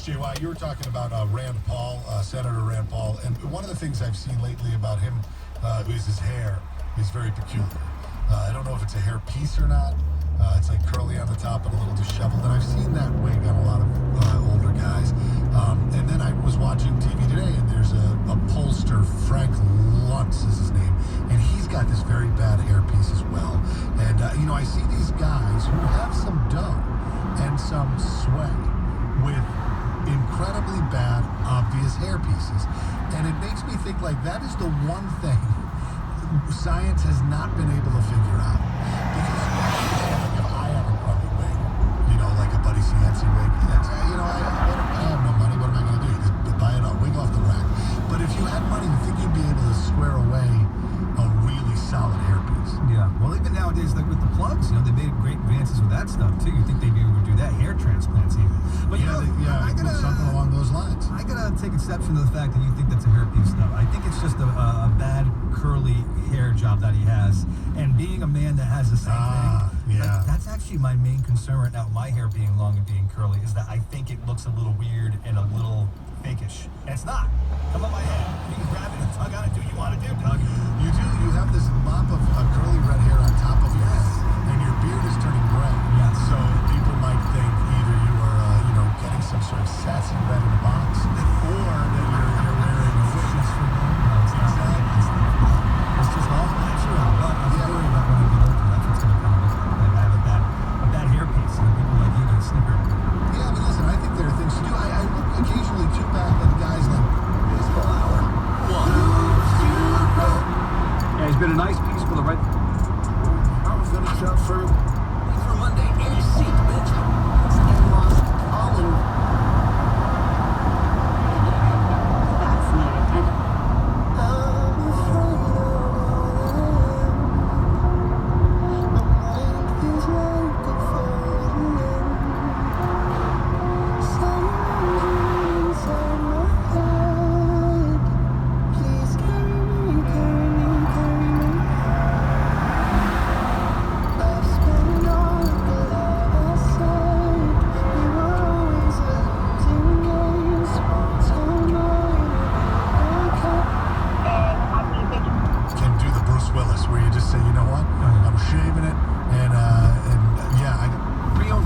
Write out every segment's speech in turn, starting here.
JY, you were talking about Rand Paul, Senator Rand Paul, and one of the things I've seen lately about him is his hair is very peculiar. I don't know if it's a hair piece or not. It's like curly on the top and a little disheveled, and I've seen that wig on a lot of older guys. And then I was watching TV today, and there's a pollster, Frank Luntz is his name, and he's got this very bad hair piece as well. And, I see these guys who have some dough and some sway with incredibly bad, obvious hair pieces. And it makes me think, like, that is the one thing science has not been able to figure out. Because if I have a crummy wig, like a Buddy Cianci wig, that's, I have no money. What am I going to do? Just buy a wig off the rack. But if you had money, you think you'd be able to square away a really solid hair piece. Yeah. Well, even nowadays, like with the plugs, they made great advances with that stuff too. You think they'd be able to do that, hair transplants even. But I gotta something along those lines. I gotta take exception to the fact that you think that's a hairpiece stuff. I think it's just a bad curly hair job that he has, and being a man that has the same thing. Yeah. That's actually my main concern right now. My hair being long and being curly is that I think it looks a little weird and a little fakish, and it's not. Come on my head. You can grab it and tug on it. Do what you want to do, Doug. You do. You have this mop of curly red hair on top of your head, and your beard is turning gray. Yes. So people might think either you are, getting some sort of sassy red in a box, or that you're wearing a wig. It's just all natural. But I'm worried about when I get older. That's what's going to come with it. Like I have a bad hairpiece, and people like you get a snicker. Yeah, but listen, I think there are things to do. I look occasionally too back at guys like Baseball Hour. Yeah, he's been a nice piece for the right. I was gonna shout for Monday. Any seat, bitch. Stand lost. All in. Vaccinated.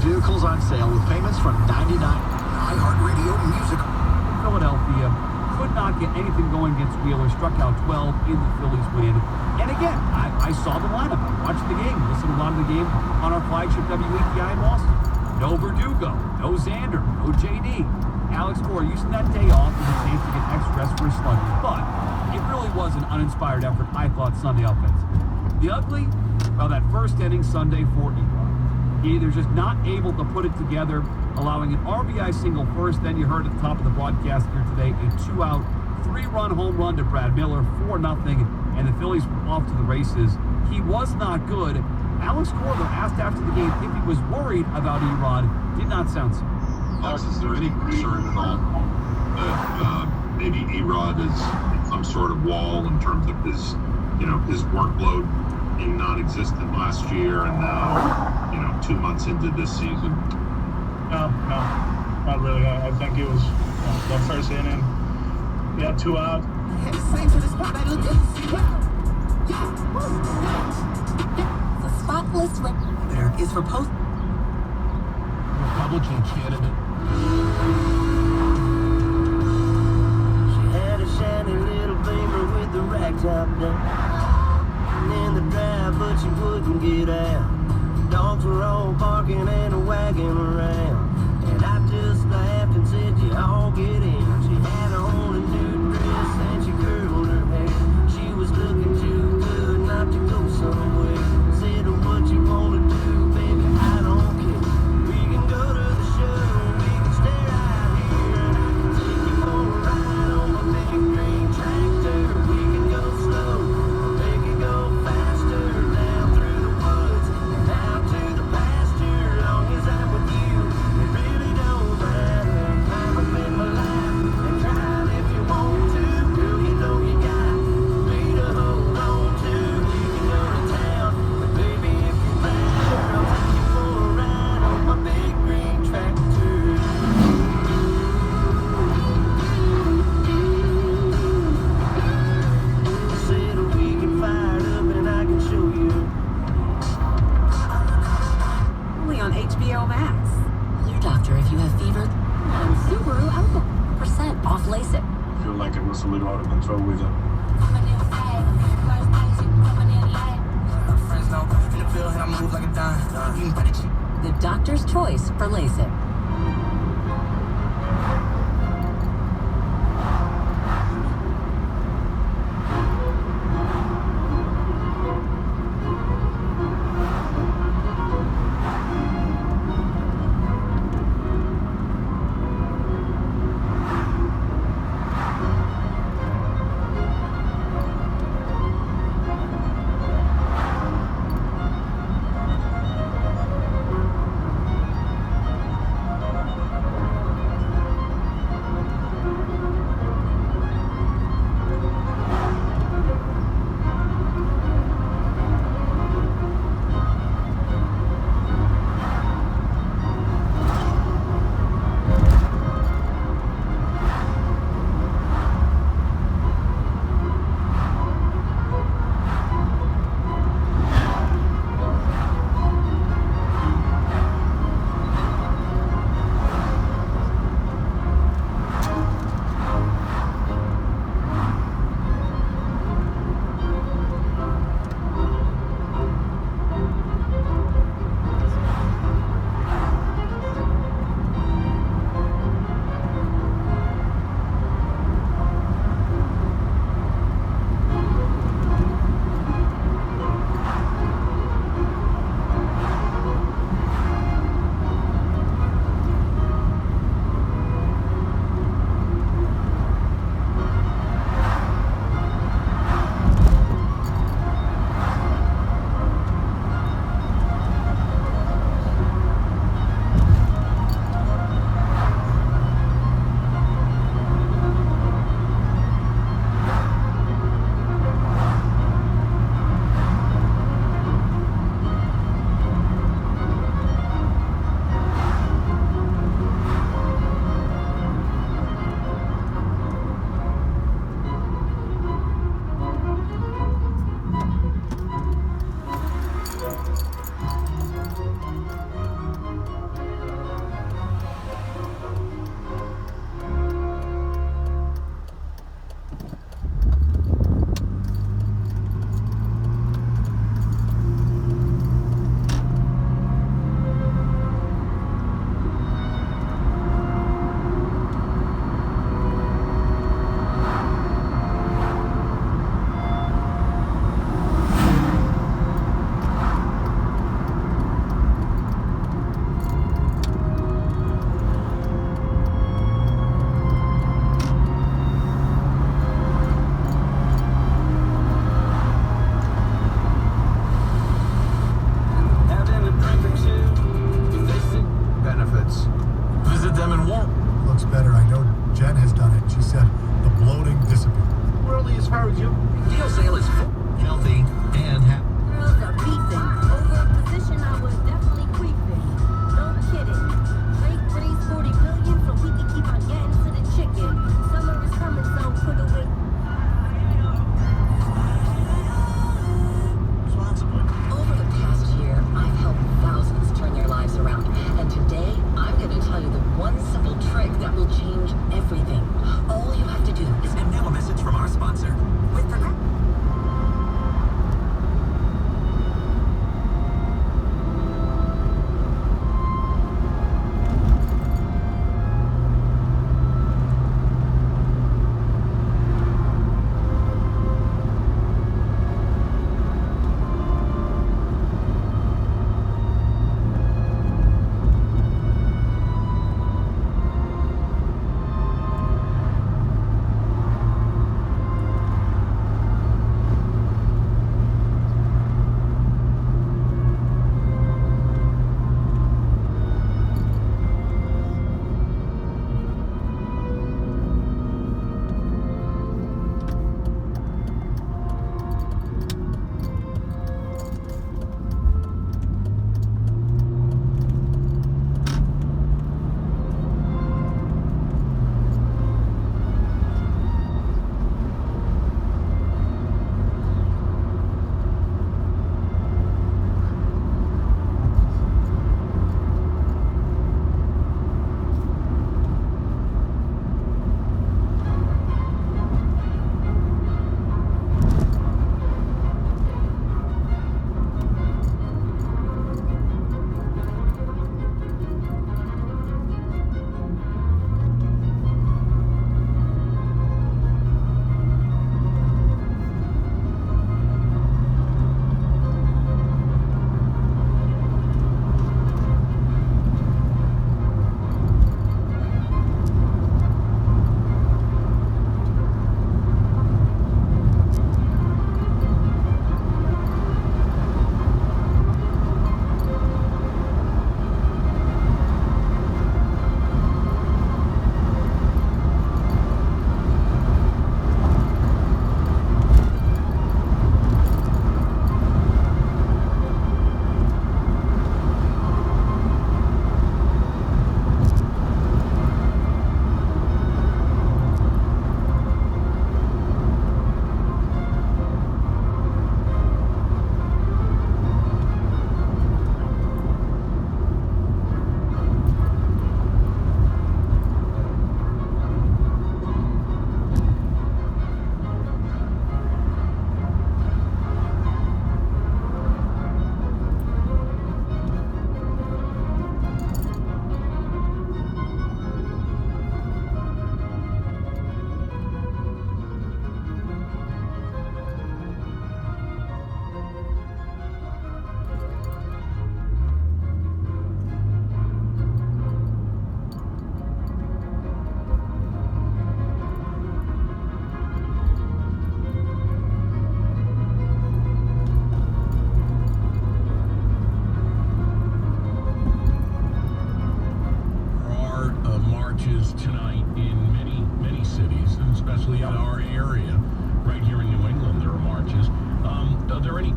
Vehicles on sale with payments from $99. iHeartRadio Music. Philadelphia could not get anything going against Wheeler, struck out 12 in the Phillies win. And again, I saw the lineup. I watched the game, listened to a lot of the game on our flagship WETI in Boston. No Verdugo, no Xander, no JD. Alex Cora using that day off as a chance to get extra rest for his slugger. But it really was an uninspired effort, I thought, Sunday offense. The ugly? Well, that first inning Sunday for Erod. Either just not able to put it together, allowing an RBI single first, then you heard at the top of the broadcast here today, a 2-out, 3-run home run to Brad Miller, 4-0, and the Phillies were off to the races. He was not good. Alex Cora, asked after the game if he was worried about Erod, did not sound so. Alex, is there any concern at all that maybe Erod is some sort of wall in terms of his workload being non-existent last year and now, 2 months into this season? No, not really. I think it was the first inning. We had 2 out. The spotless record is for post. Republican candidate. She had a shiny little Beamer with the ragtop down in the drive, but she wouldn't get out. Dogs were all barking and wagging around, and I just laughed and said, "You all get in." She had on a new dress and she curled her hair. She was looking too good not to go somewhere. Said, "What you wanna do, baby? I don't care. We can go to the show, we can stay out here, and I can take you for a ride on my big green tractor. We can go slow, or make it go faster, down through the woods and out to the pasture. Long as I'm with you, it really don't matter. I'm in my info with her. The doctor's choice for LASIK.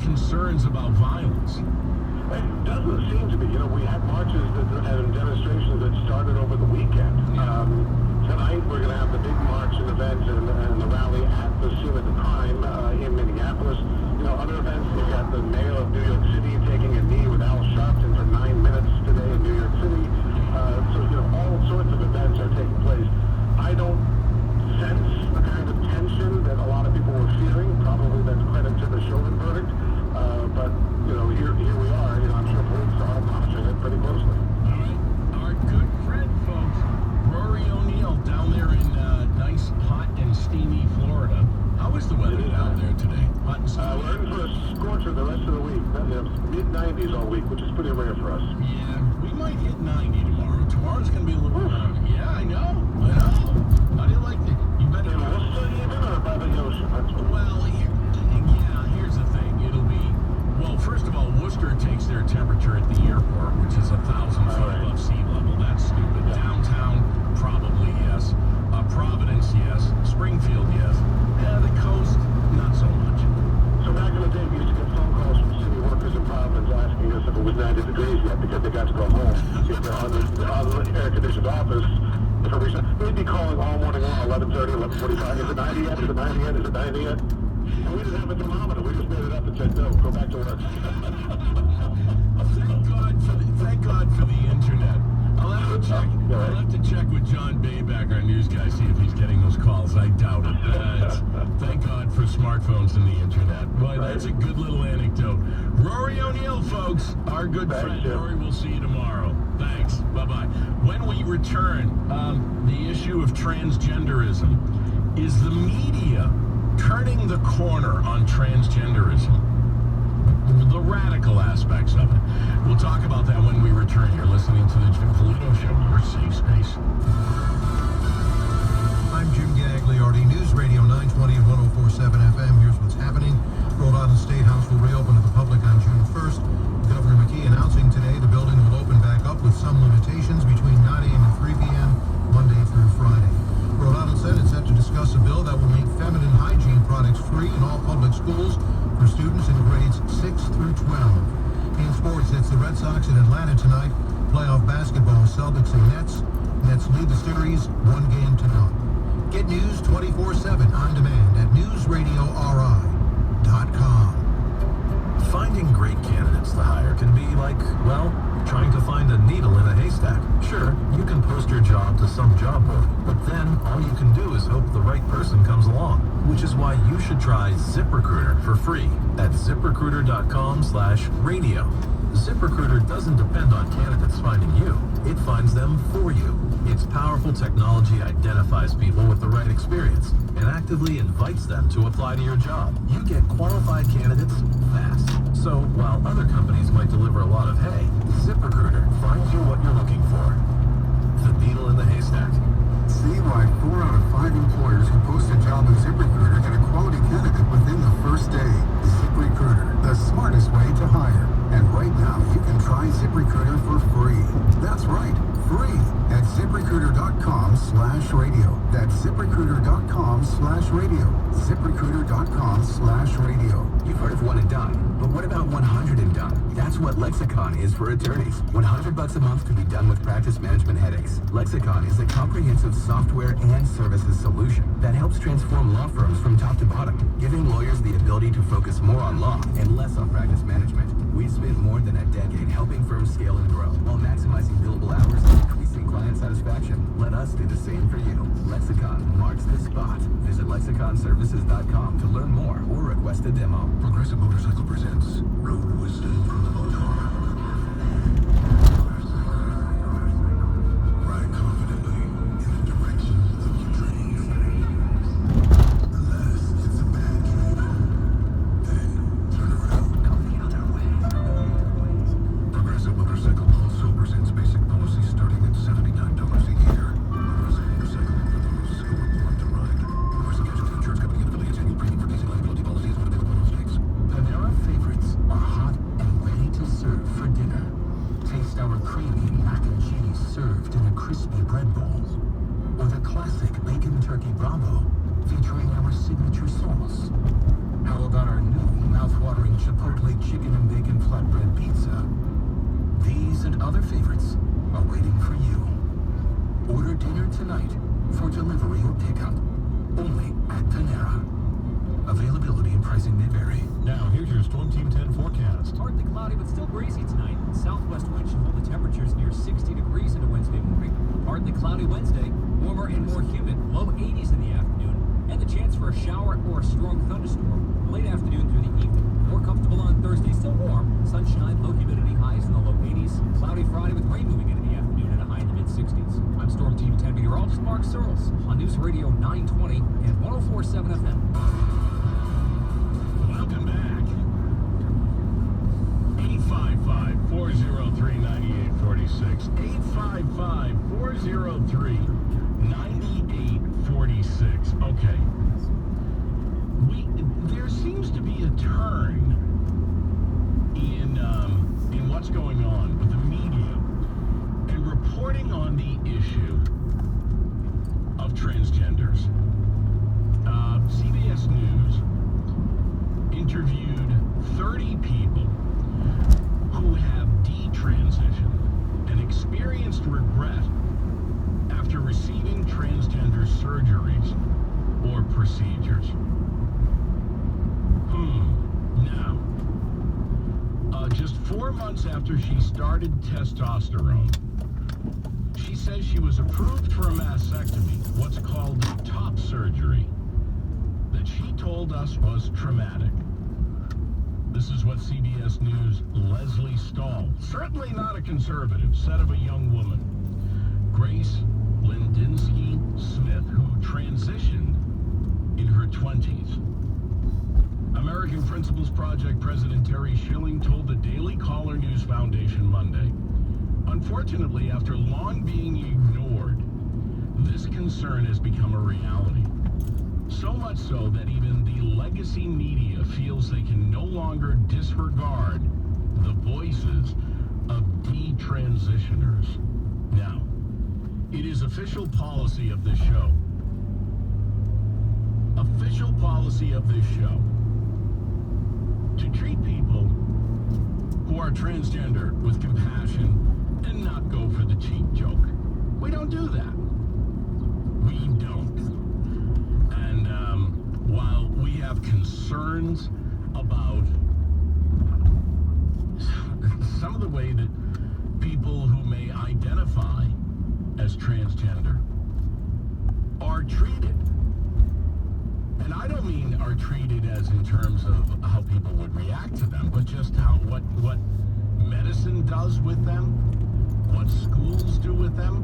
concerns about violence? It doesn't seem to be. You know, we had marches and demonstrations that started over the weekend. Tonight we're going to have the big march and event and the rally at the scene of the crime in Minneapolis. You know, other events, we've got the mayor of New York City taking a knee with Al Sharpton for 9 minutes today in New York City. So, you know, all sorts of events are taking place. I don't sense the kind of tension that a lot of people were fearing. Probably that's credit to the Chauvin verdict. But, you know, here we are. You know, I'm sure police are monitoring it pretty closely. All right. Our good friend, folks, Rory O'Neill, down there in nice, hot, and steamy Florida. How is the weather down there today? Hot and steamy? We're in for a scorcher the rest of the week. Mid-90s all week, which is pretty rare for us. Yeah, we might hit 90 tomorrow. Tomorrow's going to be a little warmer. Yeah, I know. How do you like it? You better... In Worcester even, or by the ocean? Well, here's the thing. It'll be... Well, first of all, Worcester takes their temperature at the airport, which is 1,000 feet above sea level. That's stupid. Downtown, probably yes. Providence, yes. Springfield, yes. Yeah, the coast, not so much. So back in the day, we used to get phone calls from city workers in Providence asking us if it was 90 degrees yet because they got to go home. If they're on the air-conditioned office, for reason, we'd be calling all morning long, 11:30, 11:45. Is it 90 yet? Is it 90 yet? Is it 90 yet? And we didn't have a thermometer. We just made it up and said, no, go back to work. Thank God for the internet. I'll have to check with John Bayback, our news guy, see if he's getting those calls. I doubt it. Thank God for smartphones and the internet. Boy, that's a good little anecdote. Rory O'Neill, folks, our good friend. Rory, we'll see you tomorrow. Thanks. Bye-bye. When we return, the issue of transgenderism. Is the media turning the corner on transgenderism? The radical aspects of it. We'll talk about that when we return. You're listening to the Jim Polito Show, your safe space. I'm Jim Gagliardi, News Radio 920 and 104.7 FM. Here's what's happening. Rhode Island State House will reopen to the public on June 1st. Governor McKee announcing today the building will open back up with some limitations between 9 a.m. and 3 p.m. Monday through Friday. Rhode Island Senate set to discuss a bill that will make feminine hygiene products free in all public schools for students in grades 6 through 12. In sports, it's the Red Sox in Atlanta tonight. Playoff basketball, Celtics and Nets. Nets lead the series 1-0. Get news 24/7 on demand at newsradiori.com. Finding great candidates to hire can be like, well, trying to find a needle in a haystack. Sure, you can post your job to some job board, but then all you can do is hope the right person comes along, which is why you should try ZipRecruiter for free at ZipRecruiter.com/radio. ZipRecruiter doesn't depend on candidates finding you. It finds them for you. Its powerful technology identifies people with the right experience and actively invites them to apply to your job. You get qualified candidates fast. So while other companies might deliver a lot of hay, ZipRecruiter finds you what you're looking for. The needle in the haystack. See why 4 out of 5 employers who post a job on ZipRecruiter get a quality candidate within the first day. ZipRecruiter, the smartest way to hire. And right now, you can try ZipRecruiter for free. That's right, free at ZipRecruiter.com/radio. That's ZipRecruiter.com/radio. ZipRecruiter.com/radio. You've heard of one and done, but what about 100 and done? That's what Lexicon is for attorneys. $100 a month to be done with practice management headaches. Lexicon is a comprehensive software and services solution that helps transform law firms from top to bottom, giving lawyers the ability to focus more on law and less on practice management. We've spent more than a decade helping firms scale and grow while maximizing billable hours and increasing client satisfaction. Let us do the same for you. Lexicon marks the spot. Visit lexiconservices.com to learn more or request a demo. Progressive Motorcycle presents Road Wisdom from the Motor. Ride confidently in the direction of your dream. Unless it's a bad dream, then turn around. Go the other way. Progressive Motorcycle also presents basic policy starting at $79 a year. Progressive Motorcycle for those who are born to ride. Progressive Casualty Insurance Company and affiliates. Annual premium for basic liability policy is not available in all states. Panera favorites are hot and ready to serve. Chipotle chicken and bacon flatbread pizza. These and other favorites are waiting for you. Order dinner tonight for delivery or pickup. Only at Panera. Availability and pricing may vary. Now, here's your Storm Team 10 forecast. Partly cloudy, but still breezy tonight. Southwest wind should hold the temperatures near 60 degrees into Wednesday morning. Partly cloudy Wednesday, warmer and more humid, low 80s in the afternoon, and the chance for a shower or a strong thunderstorm late afternoon through the evening. More comfortable on Thursday, still warm. Sunshine, low humidity, highs in the low 80s. Cloudy Friday with rain moving into the afternoon and a high in the mid-60s. I'm Storm Team 10 meteorologist Mark Searles on News Radio 920 and 104.7 FM. Welcome back. 855-403-9846. 855-403-9846. Okay. There seems to be a turn in what's going on with the media and reporting on the issue of transgenders. CBS News interviewed 30 people who have detransitioned and experienced regret after receiving transgender surgeries or procedures. Now, just 4 months after she started testosterone, she says she was approved for a mastectomy, what's called top surgery, that she told us was traumatic. This is what CBS News' Leslie Stahl, certainly not a conservative, said of a young woman, Grace Lindinsky Smith, who transitioned in her 20s. American Principles Project President Terry Schilling told the Daily Caller News Foundation Monday, unfortunately, after long being ignored, this concern has become a reality. So much so that even the legacy media feels they can no longer disregard the voices of detransitioners. Now, it is official policy of this show. Official policy of this show to treat people who are transgender with compassion and not go for the cheap joke. We don't do that. We don't. And while we have concerns about some of the way that people who may identify as transgender are treated, and I don't mean are treated as in terms of how people would react to them, but just what medicine does with them, what schools do with them.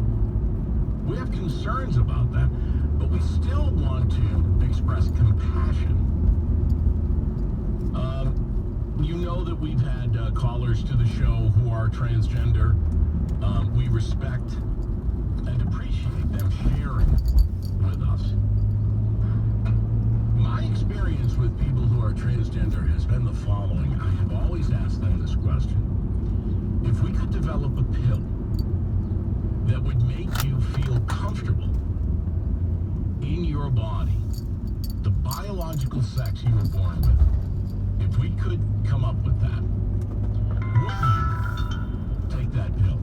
We have concerns about that, but we still want to express compassion. You know that we've had callers to the show who are transgender. We respect and appreciate them sharing with us. My experience with people who are transgender has been the following. I have always asked them this question. If we could develop a pill that would make you feel comfortable in your body, the biological sex you were born with, if we could come up with that, would you take that pill?